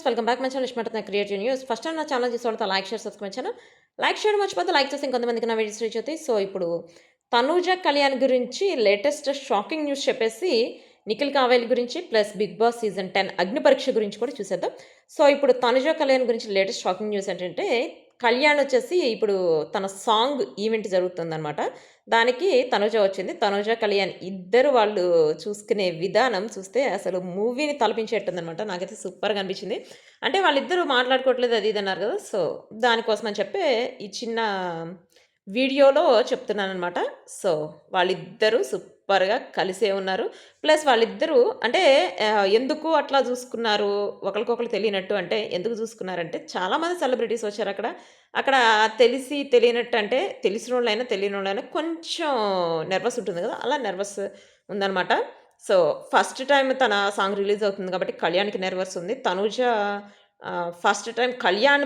Friends, welcome back my channel iSmart creative news. First time నా channel చూసేవాళ్ళతో like share subscribe channel like చేయడం మర్చిపోతే like చేస్తే ఇంకొంతమందికి నా వీడియోస్ రీచ్ అవుతాయి. సో ఇప్పుడు తనూజ కళ్యాణ్ గురించి లేటెస్ట్ షాకింగ్ న్యూస్ చెప్పేసి నిఖిల్ కావేలి గురించి ప్లస్ బిగ్ బాస్ సీజన్ 10 అగ్ని పరీక్ష గురించి కూడా చూసేద్దాం. సో ఇప్పుడు తనుజ కళ్యాణ్ గురించి లేటెస్ట్ షాకింగ్ న్యూస్ ఏంటంటే కళ్యాణ్ వచ్చేసి ఇప్పుడు తన సాంగ్ ఈవెంట్ జరుగుతుందనమాట. దానికి తనుజ వచ్చింది. తనుజ, కళ్యాణ్ ఇద్దరు వాళ్ళు చూసుకునే విధానం చూస్తే అసలు మూవీని తలపించేట్టుందనమాట. నాకైతే సూపర్‌గా అనిపించింది. అంటే వాళ్ళిద్దరూ మాట్లాడుకోవట్లేదు అది ఇది అన్నారు కదా! సో దానికోసమని చెప్పి ఈ చిన్న వీడియోలో చెప్తున్నాననమాట. సో వాళ్ళిద్దరూ సూపర్‌గా కలిసే ఉన్నారు. ప్లస్ వాళ్ళిద్దరూ అంటే ఎందుకు అట్లా చూసుకున్నారు, ఒకళ్ళకొకళ్ళు తెలియనట్టు అంటే ఎందుకు చూసుకున్నారంటే చాలామంది సెలబ్రిటీస్ వచ్చారక్కడ. అక్కడ తెలిసి తెలియనట్టు అంటే తెలిసినోళ్ళైనా, తెలియనోళ్ళైనా కొంచెం నెర్వస్ ఉంటుంది కదా! అలా నెర్వస్ ఉందనమాట. సో ఫస్ట్ టైమ్ తన సాంగ్ రిలీజ్ అవుతుంది కాబట్టి కళ్యాణ్‌కి నెర్వస్ ఉంది. తనూజ ఫస్ట్ టైమ్ కళ్యాణ్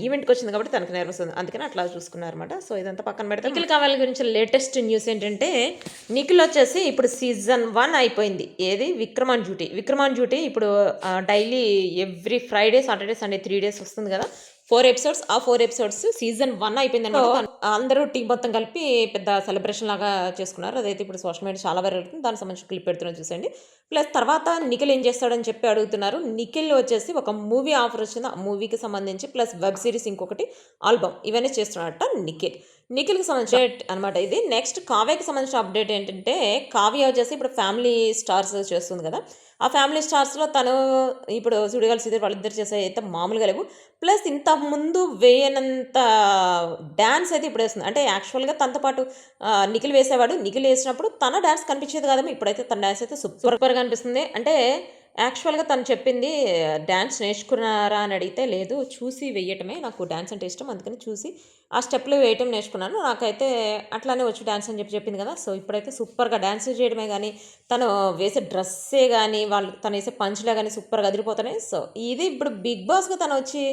ఈవెంట్‌కొచ్చింది కాబట్టి తనకి నెర్వస్ ఉంది. అందుకని అట్లా చూసుకున్నారన్నమాట. సో ఇదంతా పక్కన పెడితే నిఖిల్ కావాల గురించి లేటెస్ట్ న్యూస్ ఏంటంటే నిఖిల్ వచ్చేసి ఇప్పుడు సీజన్ 1 అయిపోయింది. ఏది విక్రమాన్ డ్యూటీ ఇప్పుడు daily every Friday, Saturday, Sunday 3 days వస్తుంది కదా! 4 ఎపిసోడ్స్. ఆ 4 ఎపిసోడ్స్ సీజన్ 1 అయిపోయిందనమాట. అందరూ టీమ్ మొత్తం కలిపి పెద్ద సెలబ్రేషన్ లాగా చేసుకున్నారు. అదైతే ఇప్పుడు సోషల్ మీడియా చాలా వైరల్ అవుతుంది. దానికి సంబంధించిన క్లిప్ పెడుతున్నాను చూసండి. ప్లస్ తర్వాత నిఖిల్ ఏం చేస్తాడని చెప్పి అడుగుతున్నారు. నిఖిల్ వచ్చేసి ఒక మూవీ ఆఫర్ వచ్చింది. ఆ మూవీకి సంబంధించి ప్లస్ వెబ్ సిరీస్ ఇంకొకటి ఆల్బమ్ ఇవన్నీ చేస్తున్నాడట నిఖిల్‌కి సంబంధించిన అప్డేట్ అనమాట ఇది. నెక్స్ట్ కావ్యకి సంబంధించిన అప్డేట్ ఏంటంటే కావ్య వచ్చేసి ఇప్పుడు ఫ్యామిలీ స్టార్స్ చేస్తుంది కదా! ఆ ఫ్యామిలీ స్టార్స్‌లో తను ఇప్పుడు సుడిగాలి సుధీర్ వాళ్ళిద్దరు చేసేవి అయితే మామూలుగా లేవు. ప్లస్ ఇంతకుముందు వేయనంత డాన్స్ అయితే ఇప్పుడేస్తుంది. అంటే యాక్చువల్‌గా తనతో పాటు నిఖిల్ వేసేవాడు. నిఖిల్ వేసినప్పుడు తన డాన్స్ కనిపించేది కాదమ్మా. ఇప్పుడైతే తన డాన్స్ అయితే సూపర్‌గా అనిపిస్తుంది. అంటే యాక్చువల్‌గా తను చెప్పింది డాన్స్ నేర్చుకున్నారా అని అడిగితే లేదు, చూసి వెయ్యటమే. నాకు డాన్స్ అంటే ఇష్టం. అందుకని చూసి ఆ స్టెప్‌లు వేయటం నేర్చుకున్నాను. నాకైతే అట్లానే వచ్చు డాన్స్ అని చెప్పింది కదా! సో ఇప్పుడైతే సూపర్‌గా డాన్స్ చేయడమే గానీ, తను వేసే డ్రెస్సే గానీ, తను వేసే పంచ్‌లే గానీ సూపర్‌గా అదిరిపోతున్నాయి. సో ఇది ఇప్పుడు బిగ్ బాస్‌గా తనొచ్చి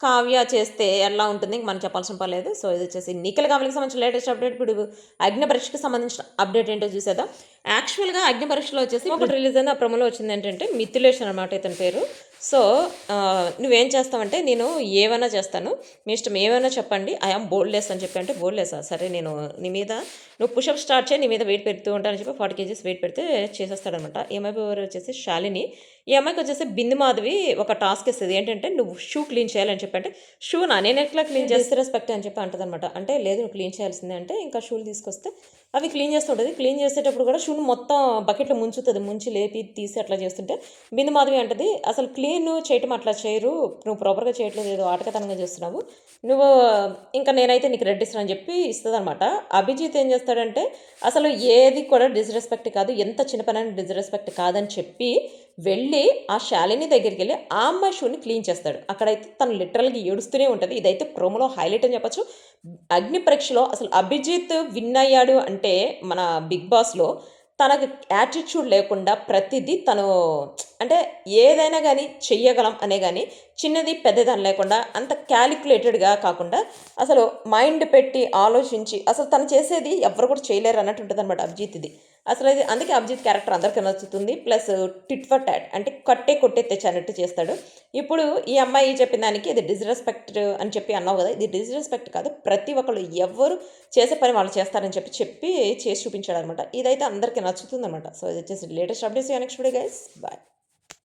కావ్య చేస్తే ఎలా ఉంటుంది ఇంక మనం చెప్పాల్సిన పని లేదు. సో ఇది వచ్చేసి నిఖిల్ కావ్యకి సంబంధించిన లేటెస్ట్ అప్డేట్. ఇప్పుడు అగ్ని పరీక్షకి సంబంధించిన అప్డేట్ ఏంటో చూసేద్దాం. యాక్చువల్‌గా అగ్ని పరీక్షలో వచ్చేసి ఒకటి రిలీజ్ అయింది. ఆ ప్రోమోలో వచ్చింది ఏంటంటే మిథిలేష్ అనమాట ఇతని పేరు. సో నువ్వేం చేస్తావంటే నేను ఏమైనా చేస్తాను, మీ ఇష్టం ఏమైనా చెప్పండి, ఐ యామ్ బోల్డ్‌లెస్ అని చెప్పి అంటే బోల్డ్‌లెస్సా సరే నేను నీ మీద నువ్వు పుషప్ స్టార్ట్ చేయి, నీ మీద వెయిట్ పెడుతూ ఉంటానని చెప్పి 40 కేజీస్ వెయిట్ పెడితే చేసేస్తాడనమాట. ఈ అమ్మాయి పేరు వచ్చేసి శాలిని. ఈ అమ్మాయికి వచ్చేసి బిందు మాధవి ఒక టాస్క్ ఇస్తుంది. ఏంటంటే నువ్వు షూ క్లీన్ చేయాలని చెప్పి అంటే షూనా నేను ఎట్లా క్లీన్ చేస్తే రెస్పెక్ట్ అని చెప్పి అంటదనమాట. అంటే లేదు నువ్వు క్లీన్ చేయాల్సిందే అంటే ఇంకా షూలు తీసుకొస్తే అవి క్లీన్ చేస్తుంటుంది. క్లీన్ చేసేటప్పుడు కూడా షూను మొత్తం బకెట్లో ముంచుతుంది. ముంచి లేపి తీసి అట్లా చేస్తుంటే బిందు మాధవి అంటది అసలు క్లీన్ చేయటం అట్లా చేయరు, నువ్వు ప్రాపర్గా చేయట్లేదు, ఏదో ఆటకతనంగా చేస్తున్నావు నువ్వు, ఇంకా నేనైతే నీకు రెడ్ ఇస్తానని చెప్పి ఇస్తుంది అనమాట. అభిజిత్ ఏం చేస్తాడంటే అసలు ఏది కూడా డిస్రెస్పెక్ట్ కాదు, ఎంత చిన్న పని డిస్రెస్పెక్ట్ కాదని చెప్పి వెళ్ళి ఆ శాలిని దగ్గరికి వెళ్ళి ఆ అమ్మాయి షూని క్లీన్ చేస్తాడు. అక్కడైతే తను లిటరల్గా ఏడుస్తూనే ఉంటుంది. ఇదైతే ప్రోమోలో హైలైట్ అని చెప్పొచ్చు. అగ్ని పరీక్షలో అసలు అభిజిత్ విన్ అయ్యాడు అంటే మన బిగ్ బాస్లో తనకు యాటిట్యూడ్ లేకుండా ప్రతిదీ తను అంటే ఏదైనా కానీ చెయ్యగలం అనే కానీ చిన్నది పెద్దదని లేకుండా అంత క్యాలిక్యులేటెడ్గా కాకుండా అసలు మైండ్ పెట్టి ఆలోచించి అసలు తను చేసేది ఎవరు కూడా చేయలేరు అన్నట్టు ఉంటుంది అనమాట అభిజిత్ది. అసలు అది అందుకే అభిజిత్ క్యారెక్టర్ అందరికీ నచ్చుతుంది. ప్లస్ టిట్ ఫర్ టాట్ అంటే కొట్టే తెచ్చన్నట్టు చేస్తాడు. ఇప్పుడు ఈ అమ్మాయి చెప్పిన దానికి ఇది డిస్రెస్పెక్ట్ అని చెప్పి అన్నావు కదా, ఇది డిస్రెస్పెక్ట్ కాదు, ప్రతి ఒక్కళ్ళు ఎవరు చేసే పని వాళ్ళు చేస్తారని చెప్పి చేసి చూపించాడు అనమాట. ఇదైతే అందరికీ నచ్చుతుంది అనమాట. సో ఇది వచ్చేసి latest updates. Next video guys bye.